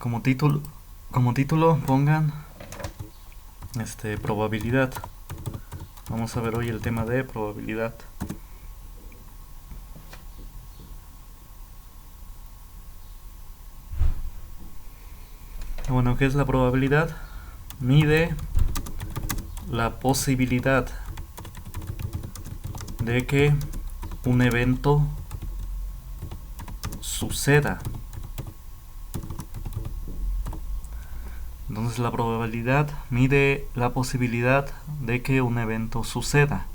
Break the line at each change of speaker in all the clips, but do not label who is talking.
Como título pongan probabilidad. Vamos a ver hoy el tema de probabilidad. Bueno, ¿qué es la probabilidad? Mide la posibilidad de que un evento suceda. Entonces la probabilidad mide la posibilidad de que un evento suceda.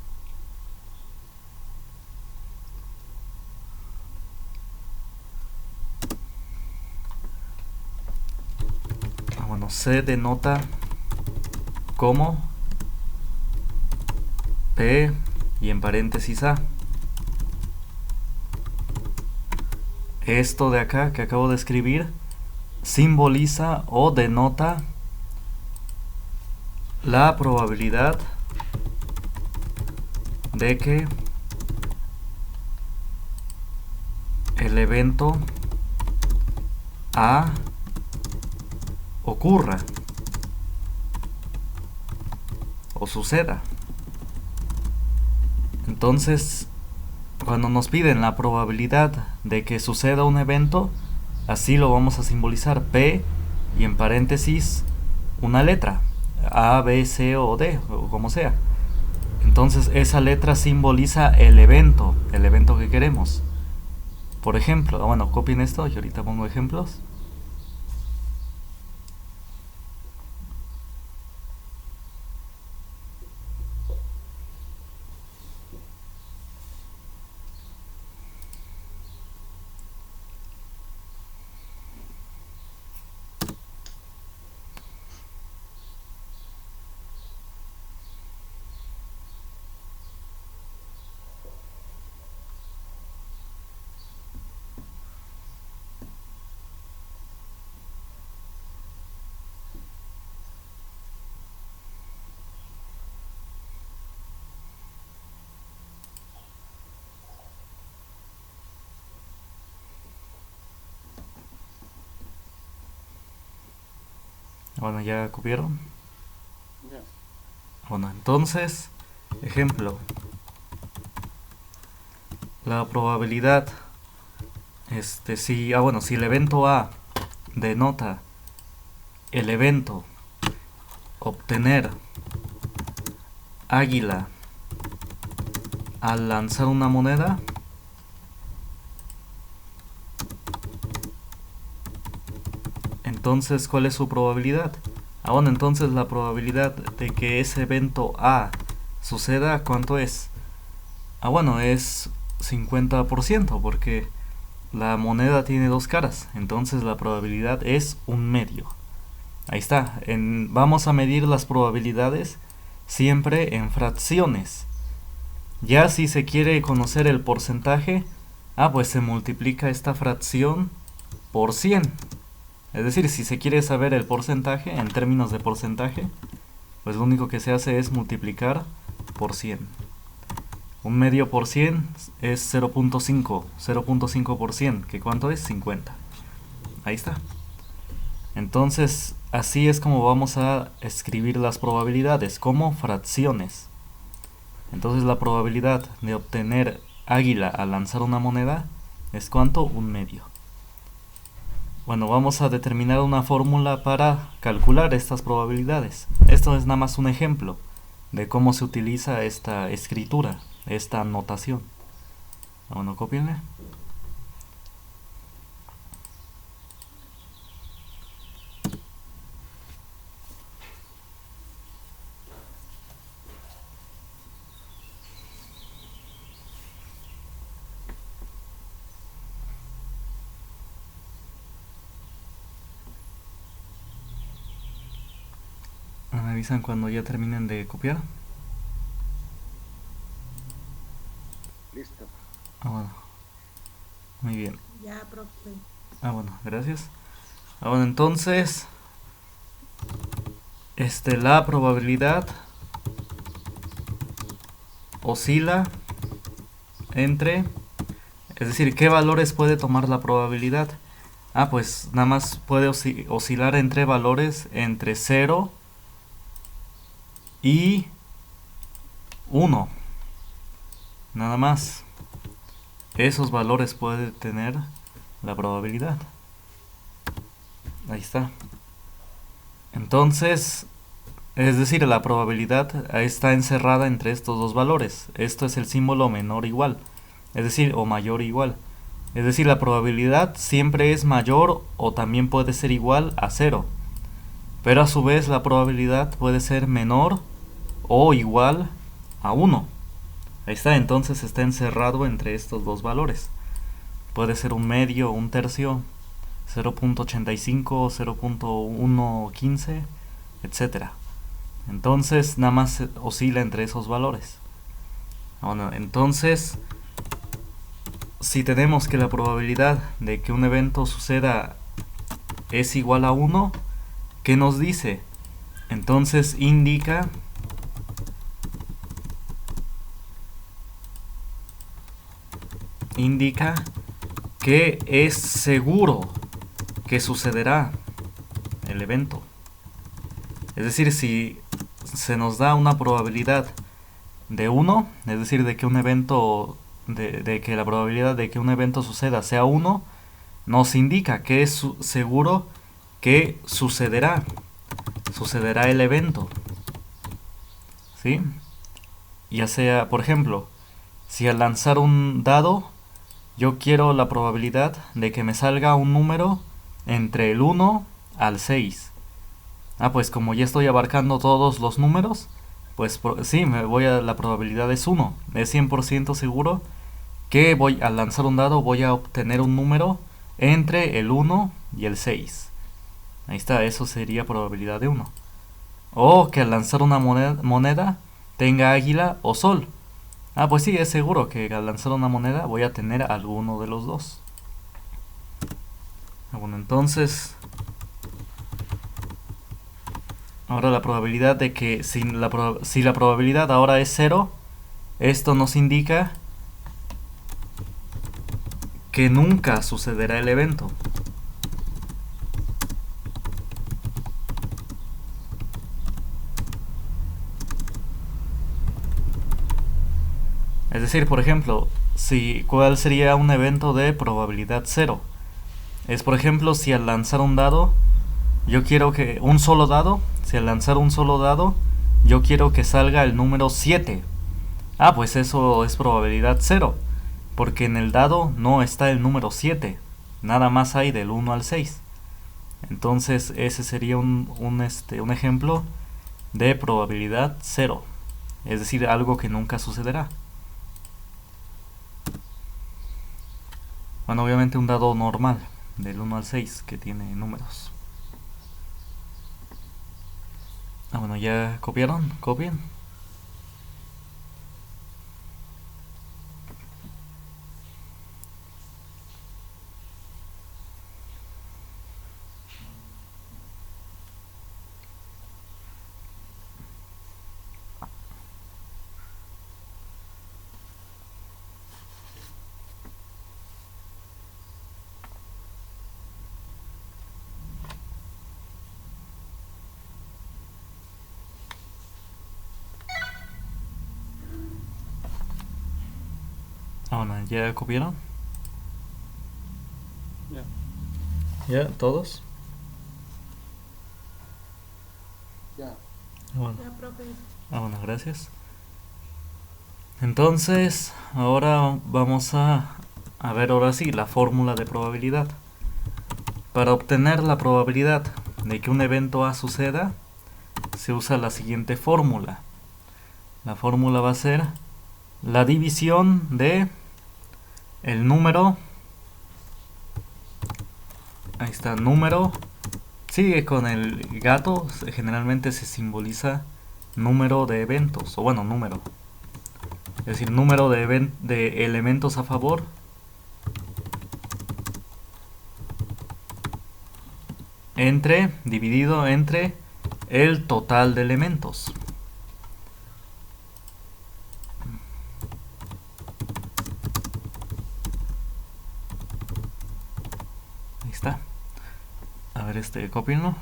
Bueno, se denota como P y en paréntesis A. Esto de acá que acabo de escribir simboliza o denota la probabilidad de que el evento A ocurra o suceda. Entonces, cuando nos piden la probabilidad de que suceda un evento, así lo vamos a simbolizar: P y en paréntesis una letra, A, B, C o D, o como sea. Entonces esa letra simboliza el evento que queremos. Por ejemplo, bueno, copien esto y ahorita pongo ejemplos. Bueno, ¿ya copiaron?
Ya.
Bueno, entonces, ejemplo. La probabilidad, si el evento A denota el evento obtener águila al lanzar una moneda, entonces ¿cuál es su probabilidad? Bueno, entonces la probabilidad de que ese evento A suceda, ¿cuánto es? Bueno, es 50%, porque la moneda tiene dos caras, entonces la probabilidad es 1/2. Ahí está. Vamos a medir las probabilidades siempre en fracciones. Ya si se quiere conocer el porcentaje, pues se multiplica esta fracción por 100. Es decir, si se quiere saber el porcentaje en términos de porcentaje, pues lo único que se hace es multiplicar por 100. 1/2 por 100 es 0.5. 0.5%, que ¿cuánto es? 50. Ahí está. Entonces, así es como vamos a escribir las probabilidades, como fracciones. Entonces la probabilidad de obtener águila al lanzar una moneda es ¿cuánto? 1/2. Bueno, vamos a determinar una fórmula para calcular estas probabilidades. Esto es nada más un ejemplo de cómo se utiliza esta escritura, esta notación. Bueno, cópienle. Me avisan cuando ya terminen de copiar.
Listo.
Bueno, muy bien.
Ya, profe.
Bueno, gracias. Bueno, entonces, la probabilidad oscila entre, es decir, ¿qué valores puede tomar la probabilidad? Pues nada más puede oscilar entre valores entre 0 y 1. Nada más. Esos valores puede tener la probabilidad. Ahí está. Entonces, es decir, la probabilidad está encerrada entre estos dos valores. Esto es el símbolo menor igual, es decir, o mayor igual. Es decir, la probabilidad siempre es mayor o también puede ser igual a 0. Pero a su vez la probabilidad puede ser menor o igual a 1. Ahí está, entonces está encerrado entre estos dos valores. Puede ser un medio, un tercio, 0.85, 0.115, etc. Entonces nada más oscila entre esos valores. Bueno, entonces si tenemos que la probabilidad de que un evento suceda es igual a 1, ¿qué nos dice? Entonces indica que es seguro que sucederá el evento. Es decir, si se nos da una probabilidad de 1, es decir, de que un evento de que la probabilidad de que un evento suceda sea 1, nos indica que es seguro que sucederá el evento, ¿sí? Ya sea, por ejemplo, si al lanzar un dado yo quiero la probabilidad de que me salga un número entre el 1 al 6. Pues como ya estoy abarcando todos los números, pues sí, la probabilidad es 1. Es 100% seguro que al lanzar un dado voy a obtener un número entre el 1 y el 6. Ahí está, eso sería probabilidad de 1. O que al lanzar una moneda tenga águila o sol. Pues sí, es seguro que al lanzar una moneda voy a tener alguno de los dos. Bueno, entonces ahora la probabilidad de que si la probabilidad ahora es 0, esto nos indica que nunca sucederá el evento. Es decir, por ejemplo, ¿cuál sería un evento de probabilidad 0? Es, por ejemplo, si al lanzar un dado, yo quiero que si al lanzar un solo dado, yo quiero que salga el número 7. Pues eso es probabilidad 0, porque en el dado no está el número 7, nada más hay del 1 al 6. Entonces ese sería un ejemplo de probabilidad 0, es decir, algo que nunca sucederá. Bueno, obviamente un dado normal, del 1 al 6, que tiene números. Bueno, ¿ya copiaron? Copien. Bueno, ¿ya copiaron? ¿Ya? ¿Todos?
Ya.
Bueno.
Ya, profe.
Bueno, gracias. Entonces, ahora vamos a ver ahora sí la fórmula de probabilidad. Para obtener la probabilidad de que un evento A suceda, se usa la siguiente fórmula. La fórmula va a ser la división de el número. Ahí está, número. Sigue con el gato, generalmente se simboliza número de eventos, o bueno, número. Es decir, número de elementos a favor dividido entre el total de elementos. Ahí está. ver, copienlo.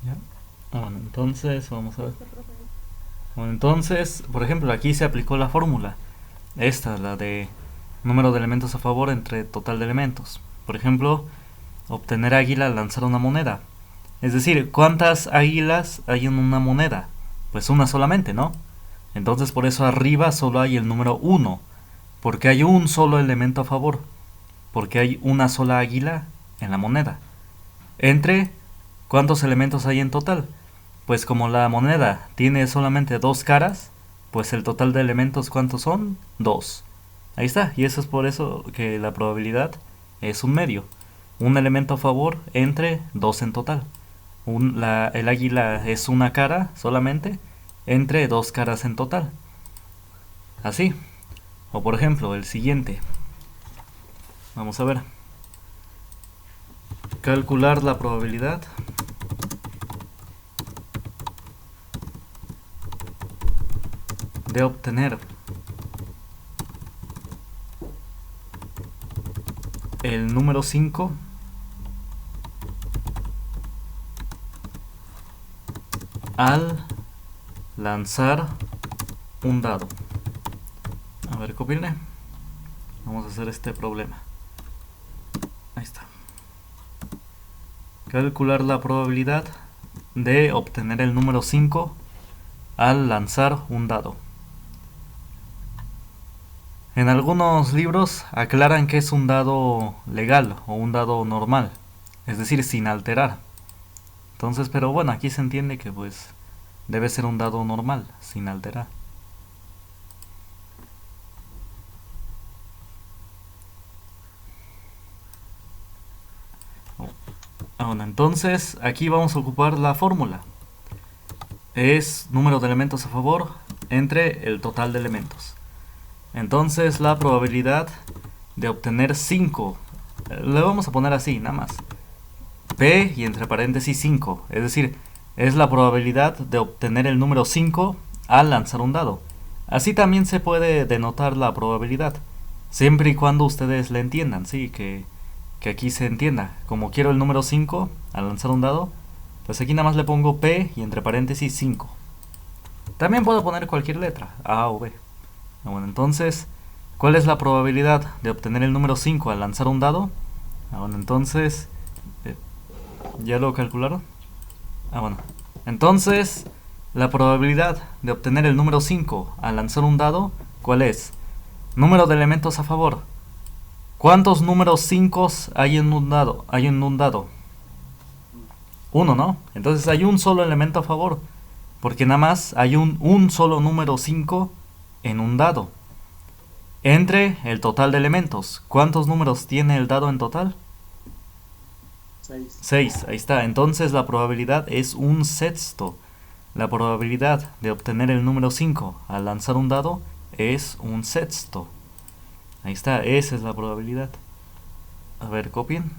¿Ya? Bueno, entonces vamos a ver. Bueno, entonces, por ejemplo, aquí se aplicó la fórmula. Esta, la de número de elementos a favor entre total de elementos. Por ejemplo, obtener águila al lanzar una moneda. Es decir, ¿cuántas águilas hay en una moneda? Pues una solamente, ¿no? Entonces por eso arriba solo hay el número 1. Porque hay un solo elemento a favor. Porque hay una sola águila en la moneda. Entre, ¿cuántos elementos hay en total? Pues como la moneda tiene solamente dos caras, pues el total de elementos, ¿cuántos son? 2. Ahí está, y eso es por eso que la probabilidad es un medio. Un elemento a favor entre dos en total. El águila es una cara solamente entre dos caras en total. Así. O por ejemplo, el siguiente. Vamos a ver. Calcular la probabilidad de obtener el número 5 al lanzar un dado. A ver, copiarle. Vamos a hacer este problema. Ahí está. Calcular la probabilidad de obtener el número 5 al lanzar un dado. En algunos libros aclaran que es un dado legal o un dado normal, es decir, sin alterar. Entonces, pero bueno, aquí se entiende que pues debe ser un dado normal, sin alterar. Bueno, entonces aquí vamos a ocupar la fórmula. Es número de elementos a favor entre el total de elementos. Entonces la probabilidad de obtener 5, le vamos a poner así, nada más. P y entre paréntesis 5, es decir, es la probabilidad de obtener el número 5 al lanzar un dado. Así también se puede denotar la probabilidad, siempre y cuando ustedes la entiendan, sí, que aquí se entienda. Como quiero el número 5 al lanzar un dado, pues aquí nada más le pongo P y entre paréntesis 5. También puedo poner cualquier letra, A o B. Bueno, entonces, ¿cuál es la probabilidad de obtener el número 5 al lanzar un dado? Bueno, entonces, ¿ya lo calcularon? Bueno, entonces, la probabilidad de obtener el número 5 al lanzar un dado, ¿cuál es? Número de elementos a favor. ¿Cuántos números 5 hay en un dado? Uno, ¿no? Entonces hay un solo elemento a favor, porque nada más hay un solo número 5 en un dado. Entre el total de elementos, ¿cuántos números tiene el dado en total? 6, ahí está. Entonces la probabilidad es un sexto. La probabilidad de obtener el número 5 al lanzar un dado es un sexto. Ahí está, esa es la probabilidad. A ver, copien.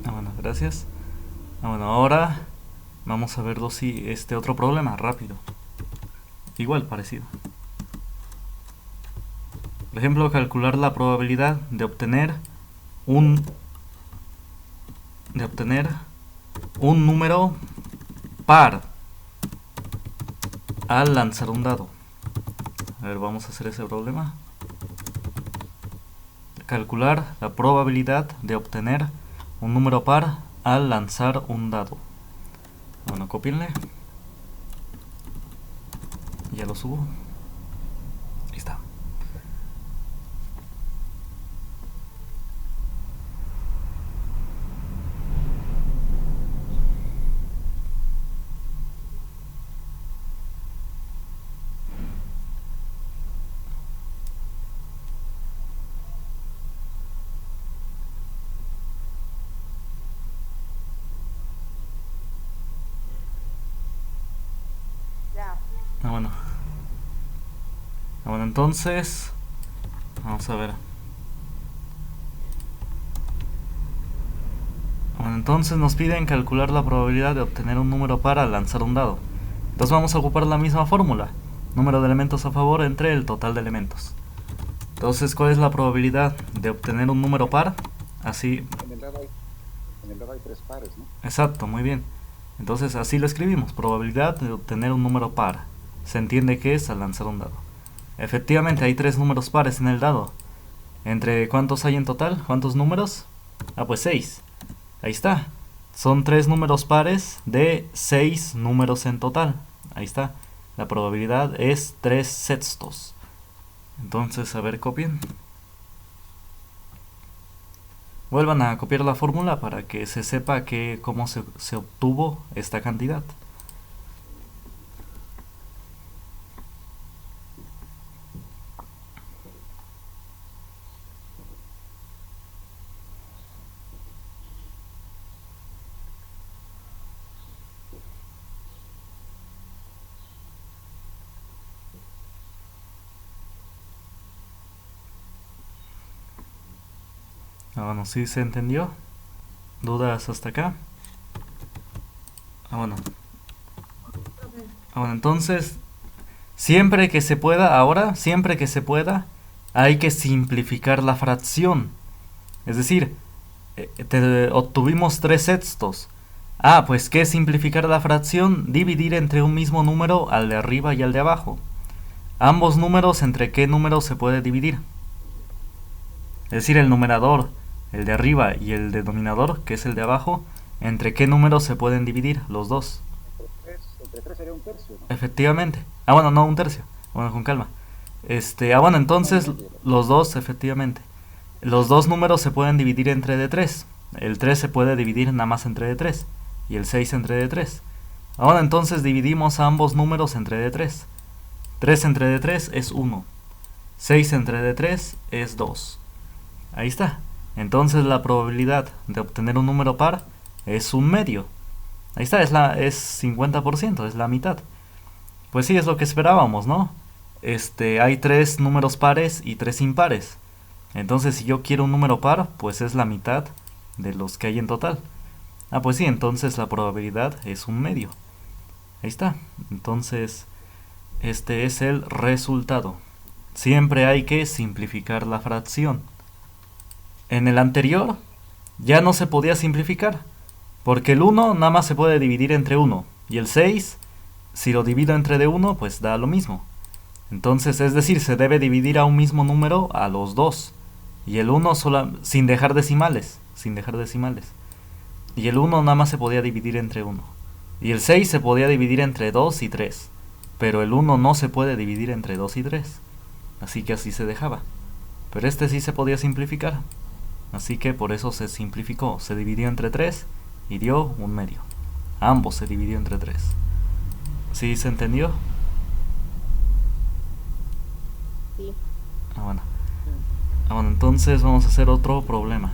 Bueno, gracias. Bueno, ahora vamos a ver este otro problema, rápido. Igual, parecido. Por ejemplo, calcular la probabilidad de obtener un número par al lanzar un dado. A ver, vamos a hacer ese problema. Calcular la probabilidad de obtener un número par al lanzar un dado. Bueno, copienle. Ya lo subo. Ahí está.
Ya.
Bueno. Bueno, entonces vamos a ver. Bueno, entonces nos piden calcular la probabilidad de obtener un número par al lanzar un dado. Entonces vamos a ocupar la misma fórmula. Número de elementos a favor entre el total de elementos. Entonces, ¿cuál es la probabilidad de obtener un número par? Así.
En el dado hay 3 pares, ¿no?
Exacto, muy bien. Entonces así lo escribimos. Probabilidad de obtener un número par. Se entiende que es al lanzar un dado. Efectivamente hay 3 números pares en el dado. ¿Entre cuántos hay en total? ¿Cuántos números? Ah, pues 6. Ahí está. Son 3 números pares de 6 números en total. Ahí está. La probabilidad es 3 sextos. Entonces, a ver, copien. Vuelvan a copiar la fórmula para que se sepa cómo se obtuvo esta cantidad. Bueno, ¿sí se entendió? ¿Dudas hasta acá? Bueno. Bueno, entonces, siempre que se pueda, siempre que se pueda, hay que simplificar la fracción. Es decir, obtuvimos 3 sextos. Ah, pues ¿qué es simplificar la fracción? Dividir entre un mismo número al de arriba y al de abajo. Ambos números, ¿entre qué número se puede dividir? Es decir, el numerador, el de arriba y el denominador, que es el de abajo, ¿entre qué números se pueden dividir los dos?
Entre 3 sería un tercio, ¿no?
Efectivamente. Ah, bueno, no un tercio. Bueno, con calma. Bueno, entonces los dos, efectivamente. Los dos números se pueden dividir entre de 3. El 3 se puede dividir nada más entre de 3. Y el 6 entre de 3. Ahora entonces dividimos ambos números entre de 3. 3 entre de 3 es 1. 6 entre de 3 es 2. Ahí está. Entonces la probabilidad de obtener un número par es un medio. Ahí está, es 50%, es la mitad. Pues sí, es lo que esperábamos, ¿no? Hay 3 números pares y 3 impares. Entonces si yo quiero un número par, pues es la mitad de los que hay en total. Ah, pues sí, entonces la probabilidad es un medio. Ahí está. Entonces, este es el resultado. Siempre hay que simplificar la fracción. En el anterior ya no se podía simplificar, porque el 1 nada más se puede dividir entre 1, y el 6, si lo divido entre de 1, pues da lo mismo. Entonces, es decir, se debe dividir a un mismo número a los dos, y el 1 sin dejar decimales, y el 1 nada más se podía dividir entre 1, y el 6 se podía dividir entre 2 y 3, pero el 1 no se puede dividir entre 2 y 3, así que así se dejaba. Pero este sí se podía simplificar. Así que por eso se simplificó, se dividió entre 3 y dio un medio. Ambos se dividió entre 3. ¿Sí se entendió?
Sí.
Bueno, entonces vamos a hacer otro problema.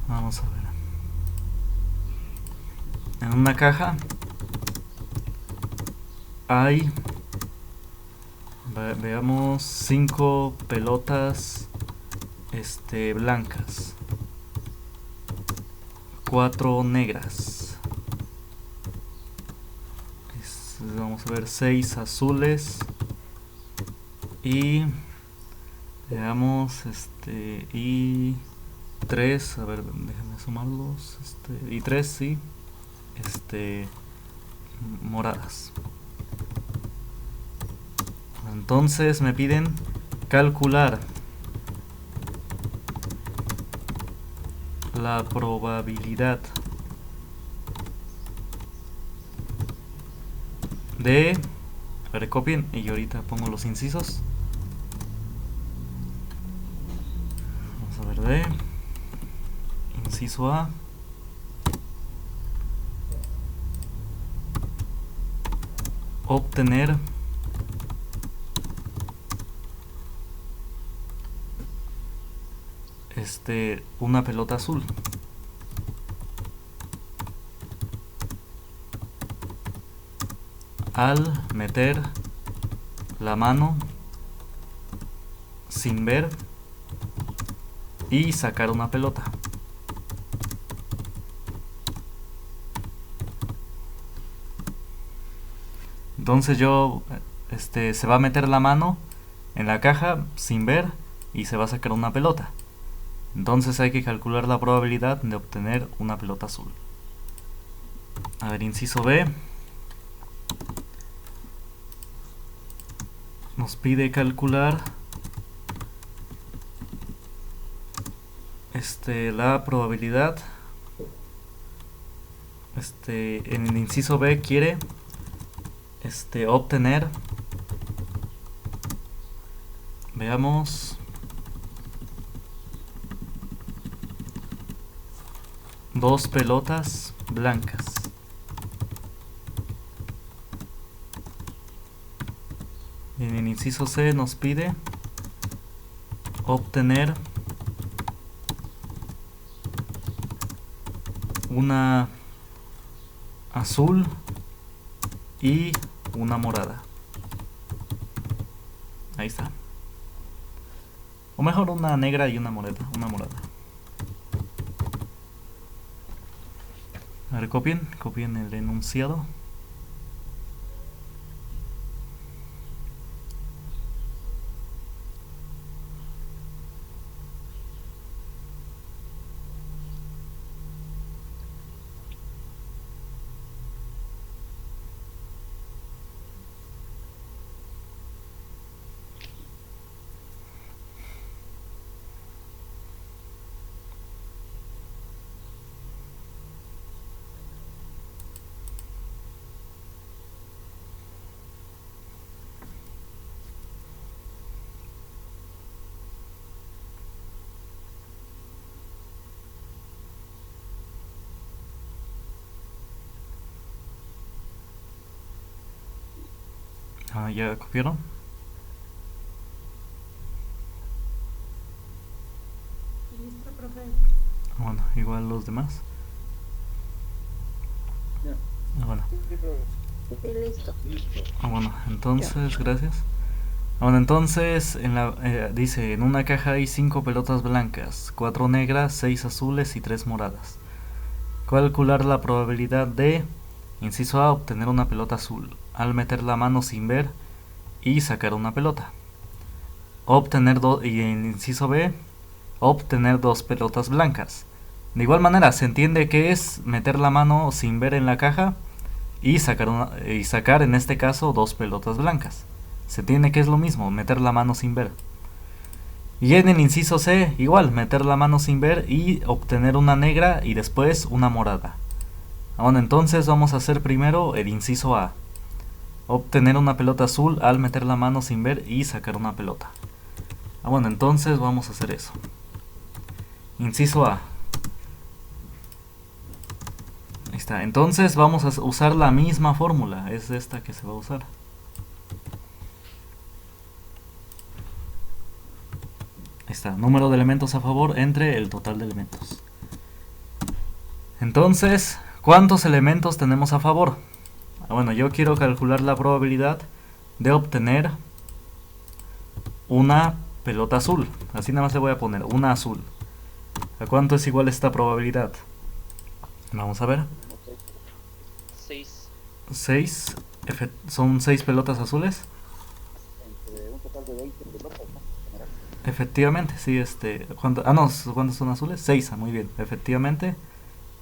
Vamos a ver. En una caja hay, veamos, 5 pelotas blancas, 4 negras, vamos a ver, 6 azules y veamos y 3, a ver, déjenme sumarlos, y 3, sí, moradas. Entonces me piden calcular la probabilidad de... A ver, copien y yo ahorita pongo los incisos. Vamos a ver, de inciso A. Obtener una pelota azul. Al meter la mano sin ver y sacar una pelota. Entonces se va a meter la mano en la caja sin ver y se va a sacar una pelota. Entonces hay que calcular la probabilidad de obtener una pelota azul. A ver, inciso B. Nos pide calcular la probabilidad. En el inciso B quiere obtener, veamos, dos pelotas blancas. En el inciso C nos pide obtener una azul y una morada. Ahí está. O mejor una negra y una morada. A ver, copien el enunciado. ¿Ya copiaron?
Listo, profe.
Bueno, igual los demás. Bueno.
Sí, listo.
Bueno, entonces, gracias. Bueno, entonces dice, en una caja hay 5 pelotas blancas, 4 negras, 6 azules y 3 moradas. Calcular la probabilidad de, inciso A, obtener una pelota azul, al meter la mano sin ver y sacar una pelota. Y en inciso B, obtener 2 pelotas blancas. De igual manera, se entiende que es meter la mano sin ver en la caja y sacar en este caso 2 pelotas blancas. Se entiende que es lo mismo, meter la mano sin ver. Y en el inciso C, igual, meter la mano sin ver y obtener una negra y después una morada. Bueno, entonces vamos a hacer primero el inciso A. Obtener una pelota azul al meter la mano sin ver y sacar una pelota. Bueno, entonces vamos a hacer eso. Inciso A. Ahí está. Entonces vamos a usar la misma fórmula. Es esta que se va a usar. Ahí está. Número de elementos a favor entre el total de elementos. Entonces, ¿cuántos elementos tenemos a favor? Bueno, yo quiero calcular la probabilidad de obtener una pelota azul. Así nada más le voy a poner una azul. ¿A cuánto es igual esta probabilidad? Vamos a ver.
6.
6. ¿Son 6 pelotas azules?
Entre un total de 20 pelotas, ¿no? General.
Efectivamente, sí, no, ¿cuántas son azules? 6, muy bien, efectivamente,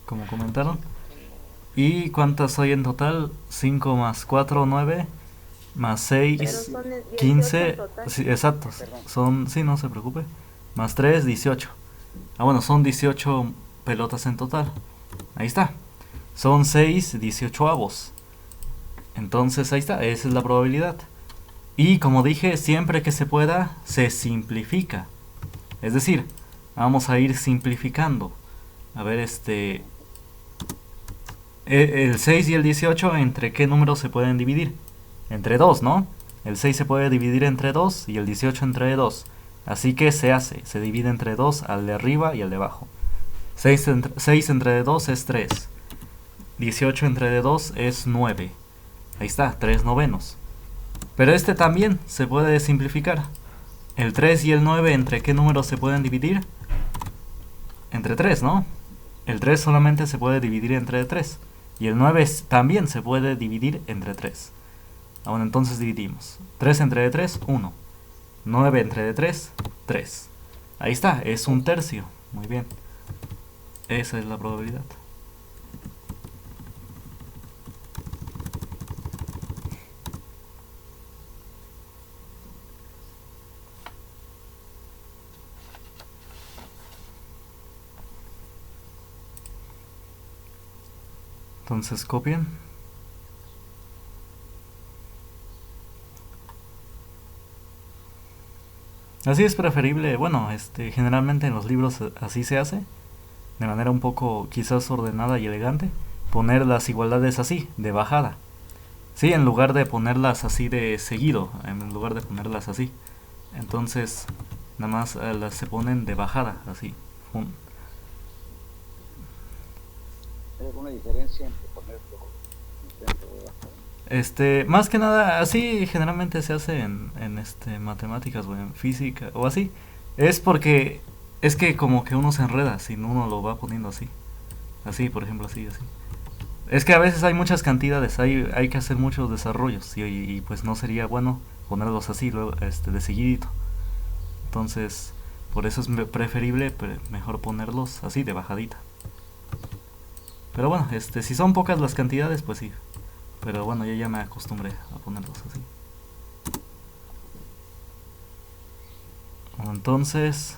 como comentaron. ¿Y cuántas hay en total? 5 más 4, 9, más 6,
Pero son 18
15,
en total.
sí, exacto,
Perdón.
sí, no se preocupe, más 3, 18. Bueno, son 18 pelotas en total, ahí está, son 6 18avos. Entonces ahí está, esa es la probabilidad. Y como dije, siempre que se pueda, se simplifica. Es decir, vamos a ir simplificando. A ver, el 6 y el 18, ¿entre qué números se pueden dividir? Entre 2, ¿no? El 6 se puede dividir entre 2 y el 18 entre 2. Así que se divide entre 2 al de arriba y al de abajo. 6 entre 2 es 3. 18 entre 2 es 9. Ahí está, 3 novenos. Pero este también se puede simplificar. El 3 y el 9, ¿entre qué números se pueden dividir? Entre 3, ¿no? El 3 solamente se puede dividir entre 3. Y el 9 también se puede dividir entre 3. Bueno, entonces dividimos. 3 entre 3, 1. 9 entre 3, 3. Ahí está, es un tercio. Muy bien. Esa es la probabilidad. Entonces copien. Así es preferible, bueno, generalmente en los libros así se hace, de manera un poco quizás ordenada y elegante, poner las igualdades así, de bajada. Sí, en lugar de ponerlas así de seguido, en lugar de ponerlas así. Entonces, nada más las se ponen de bajada, así.
¿Hay alguna diferencia entre ponerlo en centro o abajo?
Más que nada, así generalmente se hace en matemáticas o en física o así. Es porque es que como que uno se enreda si uno lo va poniendo así. Así, por ejemplo, así, así. Es que a veces hay muchas cantidades, hay que hacer muchos desarrollos y pues no sería bueno ponerlos así luego, de seguidito. Entonces, por eso es preferible, mejor ponerlos así de bajadita. Pero bueno, si son pocas las cantidades, pues sí. Pero bueno, yo ya me acostumbré a ponerlos así. Entonces,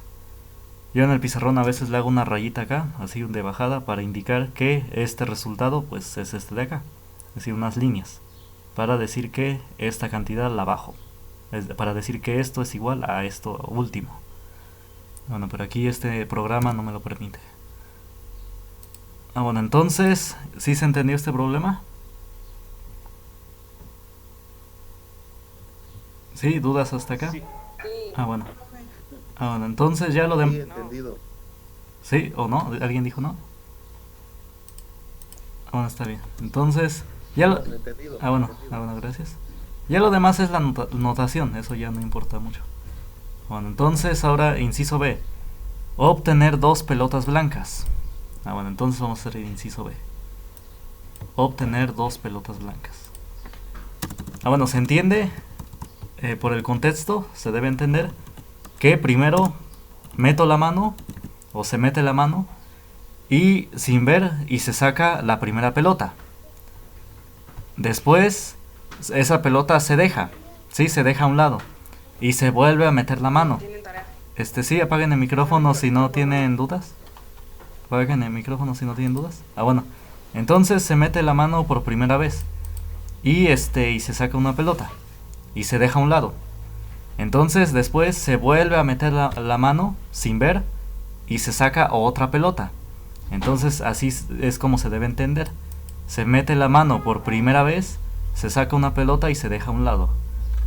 yo en el pizarrón a veces le hago una rayita acá, así de bajada, para indicar que este resultado pues es este de acá. Es decir, unas líneas. Para decir que esta cantidad la bajo. Para decir que esto es igual a esto último. Bueno, pero aquí este programa no me lo permite. Bueno, entonces, ¿sí se entendió este problema? ¿Sí? ¿Dudas hasta acá?
Sí.
Bueno. Bueno, entonces ya lo
Sí,
de...
entendido.
¿Sí o no? ¿Alguien dijo no? Bueno, está bien. Entonces, ya lo...
Entendido.
bueno, gracias. Ya lo demás es la notación, eso ya no importa mucho. Bueno, entonces ahora inciso B. Obtener 2 pelotas blancas. Bueno, entonces vamos a hacer el inciso B. Obtener 2 pelotas blancas. Bueno, se entiende, por el contexto, se debe entender que primero meto la mano, o se mete la mano, y sin ver, y se saca la primera pelota. Después, esa pelota se deja, ¿sí? Se deja a un lado, y se vuelve a meter la mano. Sí, apaguen el micrófono si no tienen dudas. Apaguen el micrófono si no tienen dudas. Bueno, entonces se mete la mano por primera vez, y y se saca una pelota, y se deja a un lado. Entonces después se vuelve a meter la mano sin ver y se saca otra pelota. Entonces así es como se debe entender. Se mete la mano por primera vez, se saca una pelota y se deja a un lado.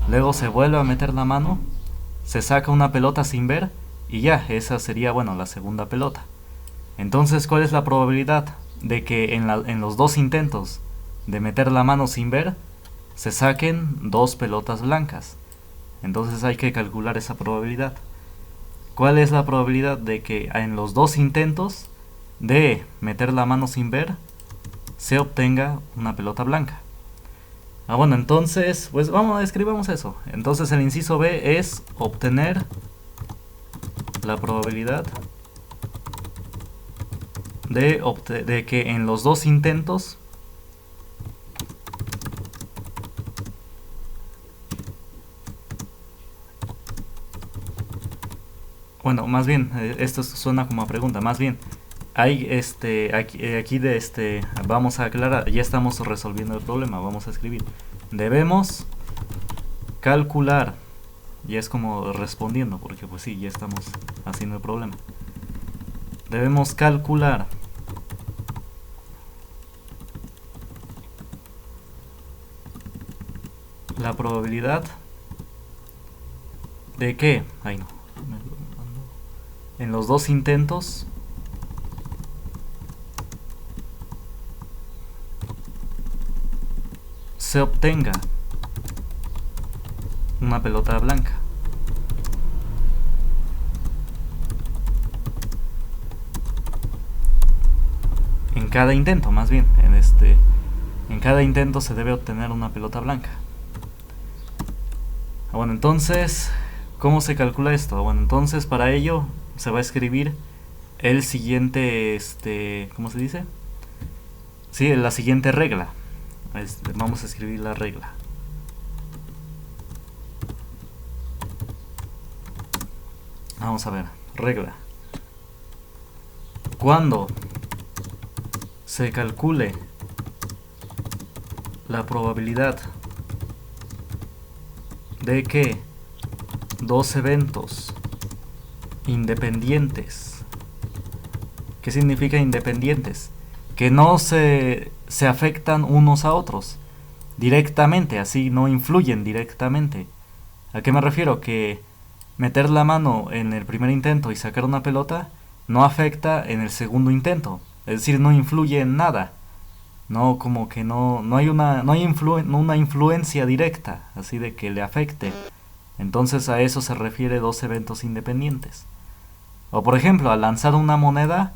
Luego se vuelve a meter la mano, se saca una pelota sin ver y ya, esa sería, bueno, la segunda pelota. Entonces, ¿cuál es la probabilidad de que en los dos intentos de meter la mano sin ver se saquen 2 pelotas blancas? Entonces hay que calcular esa probabilidad. ¿Cuál es la probabilidad de que en los 2 intentos de meter la mano sin ver se obtenga una pelota blanca? Bueno, entonces, pues escribamos eso. Entonces el inciso B es obtener la probabilidad de que en los 2 intentos bueno, más bien, esto suena como a pregunta, más bien, hay vamos a aclarar, ya estamos resolviendo el problema, vamos a escribir. Debemos calcular, ya es como respondiendo, porque pues sí, ya estamos haciendo el problema. Debemos calcular la probabilidad de que, en los dos intentos se obtenga una pelota blanca. En cada intento, más bien, en cada intento se debe obtener una pelota blanca. Bueno, entonces, ¿cómo se calcula esto? Bueno, entonces para ello se va a escribir el siguiente, ¿cómo se dice? Sí, la siguiente regla. Vamos a escribir la regla. Vamos a ver, regla. Cuando se calcule la probabilidad de que dos eventos independientes, ¿qué significa independientes? Que no se afectan unos a otros directamente, así no influyen directamente. ¿A qué me refiero? Que meter la mano en el primer intento y sacar una pelota no afecta en el segundo intento, es decir, no influye en nada. No, como que no hay una influencia directa, así de que le afecte. Entonces a eso se refiere dos eventos independientes. O por ejemplo, al lanzar una moneda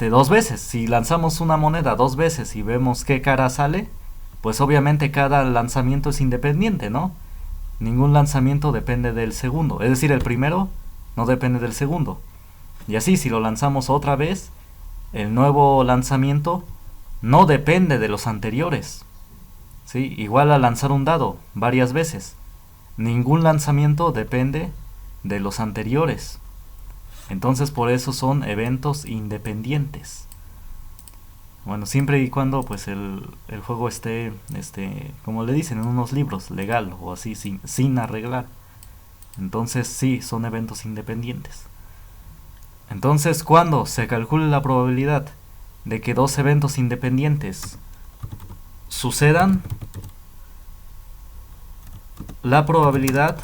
dos veces, si lanzamos una moneda dos veces y vemos qué cara sale, pues obviamente cada lanzamiento es independiente, ¿no? Ningún lanzamiento depende del segundo, es decir, el primero no depende del segundo. Y así, si lo lanzamos otra vez, el nuevo lanzamiento no depende de los anteriores. ¿Sí? Igual al lanzar un dado varias veces, ningún lanzamiento depende de los anteriores. Entonces por eso son eventos independientes. Bueno, siempre y cuando pues el juego esté, como le dicen en unos libros, legal o así, sin arreglar. Entonces sí, son eventos independientes. Entonces, cuando se calcule la probabilidad de que dos eventos independientes sucedan, la probabilidad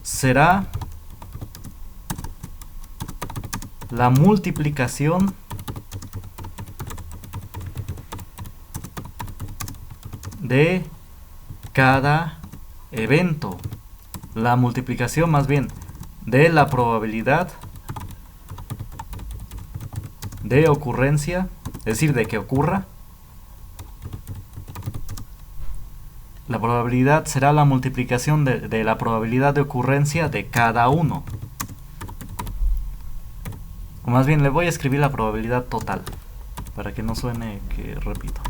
será la multiplicación de cada evento. La multiplicación más bien de la probabilidad de ocurrencia, es decir, de que ocurra. La probabilidad será la multiplicación de la probabilidad de ocurrencia de cada uno. O más bien, le voy a escribir la probabilidad total, para que no suene que repito.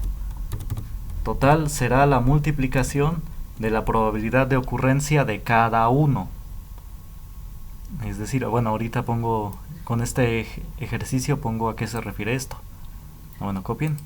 Total será la multiplicación de la probabilidad de ocurrencia de cada uno. Es decir, bueno, ahorita pongo, con este ejercicio pongo a qué se refiere esto. Bueno, copien.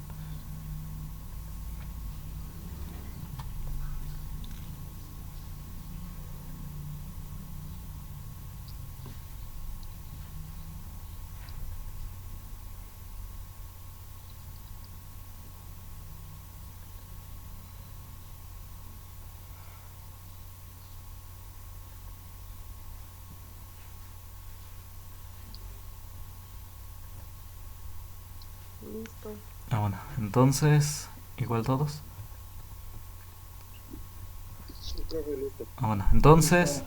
Listo.
Bueno, entonces, igual todos. Bueno, entonces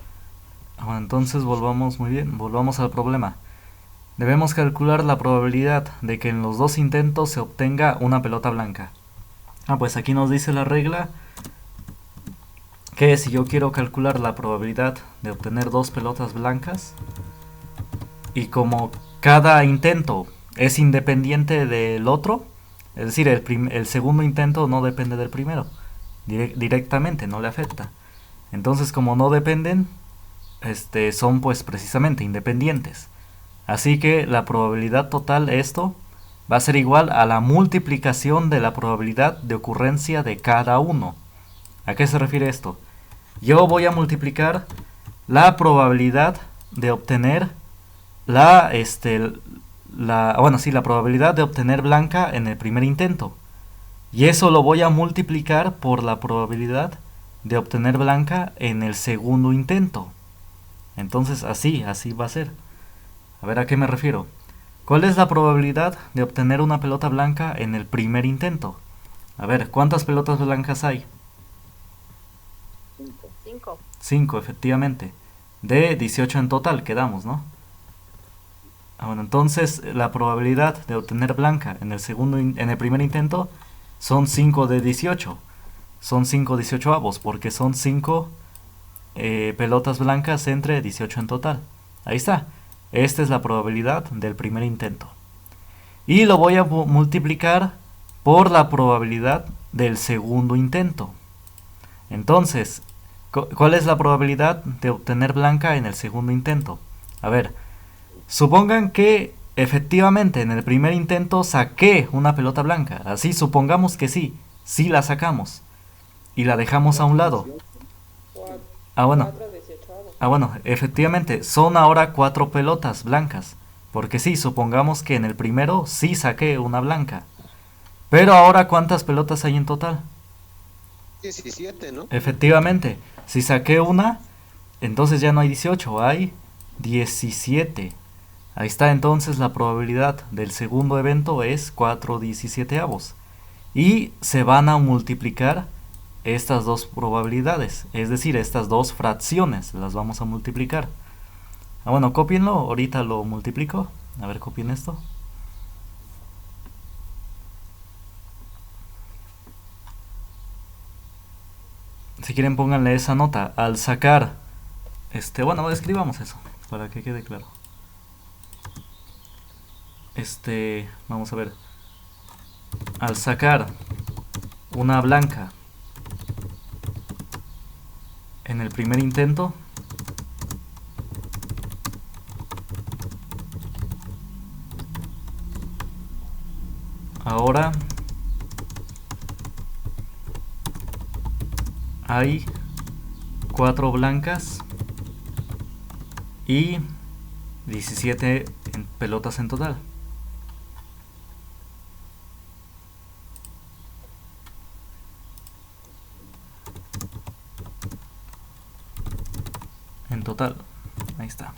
volvamos, muy bien, volvamos al problema. Debemos calcular la probabilidad de que en los dos intentos se obtenga una pelota blanca. Pues aquí nos dice la regla que si yo quiero calcular la probabilidad de obtener dos pelotas blancas, y como cada intento es independiente del otro, es decir, el segundo intento no depende del primero directamente, no le afecta. Entonces, como no dependen, son pues precisamente independientes. Así que la probabilidad total de esto va a ser igual a la multiplicación de la probabilidad de ocurrencia de cada uno. ¿A qué se refiere esto? Yo voy a multiplicar la probabilidad de obtener la probabilidad de obtener blanca en el primer intento. Y eso lo voy a multiplicar por la probabilidad de obtener blanca en el segundo intento. Entonces así va a ser. A ver a qué me refiero. ¿Cuál es la probabilidad de obtener una pelota blanca en el primer intento? A ver, ¿cuántas pelotas blancas hay?
5.
5, efectivamente. De 18 en total quedamos, ¿no? Bueno, entonces la probabilidad de obtener blanca en el primer intento son 5 de 18. Son 5 18avos, porque son 5 pelotas blancas entre 18 en total. Ahí está. Esta es la probabilidad del primer intento. Y lo voy a multiplicar por la probabilidad del segundo intento. Entonces, ¿cuál es la probabilidad de obtener blanca en el segundo intento? A ver, supongan que efectivamente en el primer intento saqué una pelota blanca. Así supongamos que sí la sacamos. Y la dejamos a un lado. Bueno, efectivamente, son ahora 4 pelotas blancas. Porque sí, supongamos que en el primero sí saqué una blanca. Pero ahora, ¿cuántas pelotas hay en total?
17, ¿no?
Efectivamente, si saqué una, entonces ya no hay 18, hay 17. Ahí está, entonces la probabilidad del segundo evento es 4/17avos. Y se van a multiplicar estas dos probabilidades, es decir, estas dos fracciones, las vamos a multiplicar. Bueno, cópienlo, ahorita lo multiplico. A ver, copien esto. Si quieren pónganle esa nota. Al sacar, escribamos eso, para que quede claro. Vamos a ver. Al sacar una blanca en el primer intento, ahora hay 4 blancas y 17 pelotas en total. En total, ahí está.